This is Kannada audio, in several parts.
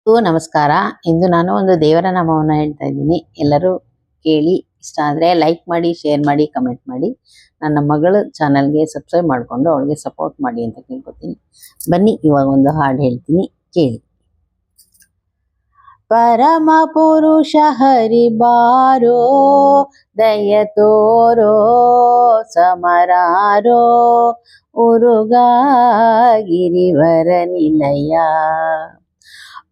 ನಮಸ್ಕಾರ. ಇಂದು ನಾನು ಒಂದು ದೇವರ ನಾಮವನ್ನು ಹೇಳ್ತಾ ಇದ್ದೀನಿ. ಎಲ್ಲರೂ ಕೇಳಿ ಇಷ್ಟ ಆದರೆ ಲೈಕ್ ಮಾಡಿ, ಶೇರ್ ಮಾಡಿ, ಕಮೆಂಟ್ ಮಾಡಿ. ನನ್ನ ಮಗಳ ಚಾನಲ್ಗೆ ಸಬ್ಸ್ಕ್ರೈಬ್ ಮಾಡಿಕೊಂಡು ಅವಳಿಗೆ ಸಪೋರ್ಟ್ ಮಾಡಿ ಅಂತ ಕೇಳ್ಕೊತೀನಿ. ಬನ್ನಿ, ಇವಾಗ ಒಂದು ಹಾಡು ಹೇಳ್ತೀನಿ, ಕೇಳಿ. ಪರಮ ಪುರುಷ ಹರಿ ಬಾರೋ, ದಯ ತೋರೋ, ಸಮರಾರೋ, ಉರುಗಾ ಗಿರಿವರ ನಿಲಯ.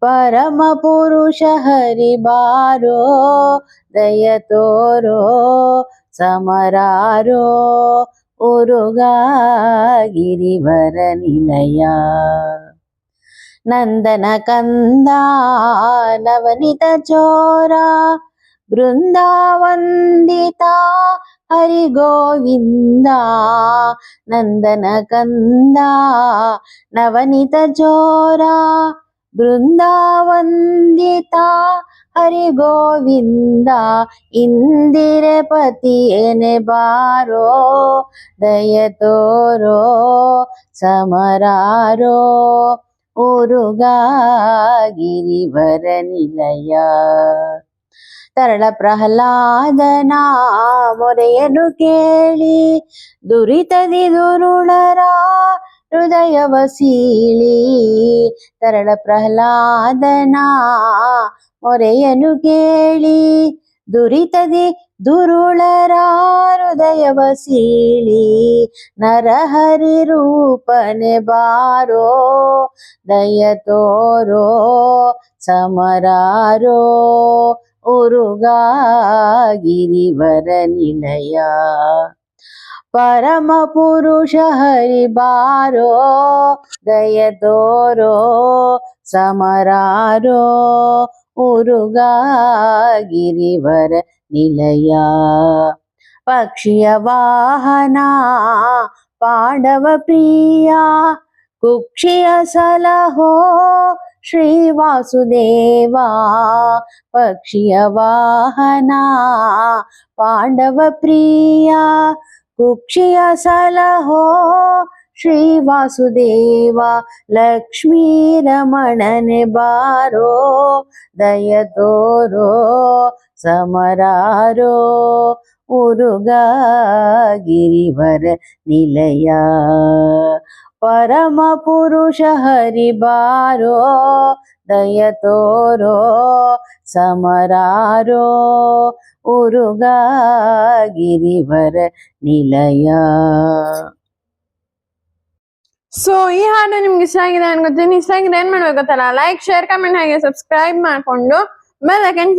ಪರಮ ಪುರುಷ ಹರಿ ಬಾರೋ, ದಯ ತೋರೋ, ಸಮರಾರೋ, ಉರುಗಾ ಗಿರಿವರ ನಿಲಯ. ನಂದನ ಕಂದ ನವನಿತ ಚೋರ, ಬೃಂದಾವಂದಿತ ಹರಿ ಗೋವಿಂದ. ನಂದನ ಕಂದ ನವನಿತ ಚೋರ, ಬೃಂದಾವಂದಿತ ಹರಿ ಗೋವಿಂದ. ಇಂದಿರೆ ಪತಿಯೇನೆ ಬಾರೋ, ದಯ ತೋರೋ, ಸಮರಾರೋ, ಉರುಗಾ ಗಿರಿವರ ನಿಲಯ. ತರಳ ಪ್ರಹ್ಲಾದನ ಮೊರೆಯನ್ನು ಕೇಳಿ, ದುರಿತದಿ ದುರುಳರ ಹೃದಯವ ಸೀಳಿ. ತರಳ ಪ್ರಹ್ಲಾದನ ಮೊರೆಯನ್ನು ಕೇಳಿ, ದುರಿತದಿ ದುರುಳರ ಹೃದಯವ ಸೀಳಿ. ನರಹರಿ ರೂಪನೆ ಬಾರೋ, ದಯ ತೋರೋ, ಸಮರಾರೋ, ಉರುಗಾ ಗಿರಿವರ ನಿಲಯ. ಪರಮ ಪುರುಷ ಹರಿ ಬಾರೋ, ದಯ ತೋರೋ, ಸಮರಾರೋ, ಉರುಗಾ ಗಿರಿವರ ನಿಲಯ. ಪಕ್ಷಿಯ ವಾಹನ ಪಾಂಡವ ಪ್ರಿಯ, ಕುಕ್ಷಿಯ ಸಲಹೋ ಶ್ರೀ ವಾಸುದೇವ. ಪಕ್ಷಿಯ ವಾಹನ ಪಾಂಡವ ಪ್ರಿಯ, ಕುಕ್ಷಿಯ ಸಲಹೋ ಶ್ರೀ ವಾಸುದೇವ. ಲಕ್ಷ್ಮೀ ರಮಣನೆ ಬಾರೋ, ದಯ ತೋರೋ, ಸಮರಾರೋ, ಉರುಗಾ ಗಿರಿವರ ನಿಲಯ. ಪರಮ ಪುರುಷ ಹರಿ ಬಾರೋ, ದಯ ತೋರೋ, ಸಮರಾರೋ, ಉರುಗಾ ಗಿರಿವರ ನಿಲಯ. ಸೊ ಈ ಹಾಡು ನಿಮ್ಗೆ ಇಷ್ಟ ಆಗಿದೆ ಅನ್ಕೋತೀನಿ. ಇಷ್ಟ ಆಗಿದೆ ಏನ್ ಮಾಡ್ಬೇಕು ಗೊತ್ತಲ್ಲ, ಲೈಕ್, ಶೇರ್, ಕಮೆಂಟ್ ಹಾಗೆ ಸಬ್ಸ್ಕ್ರೈಬ್ ಮಾಡ್ಕೊಂಡು ಬೆಲ್ ಐಕಾನ್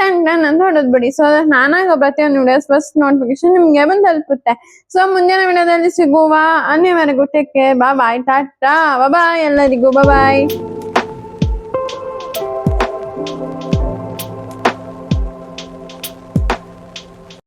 ಅಂತ ಹೊಡೆದ್ಬಿಡಿ. ಸೊ ನಾನಾಗ ಪ್ರತಿಯೊಂದು ವಿಡಿಯೋಸ್ ಫಸ್ಟ್ ನೋಟಿಫಿಕೇಶನ್ ನಿಮ್ಗೆ ಬಂದು ತಲುಪುತ್ತೆ. ಸೊ ಮುಂದಿನ ವಿಡಿಯೋದಲ್ಲಿ ಸಿಗುವ. ಅಲ್ಲಿವರೆಗೂ ಟೇಕ್ ಕೇರ್, ಬಾಯ್, ಟಾಟಾ, ಬಾಯ್ ಎಲ್ಲರಿಗೂ, ಬಾಯ್.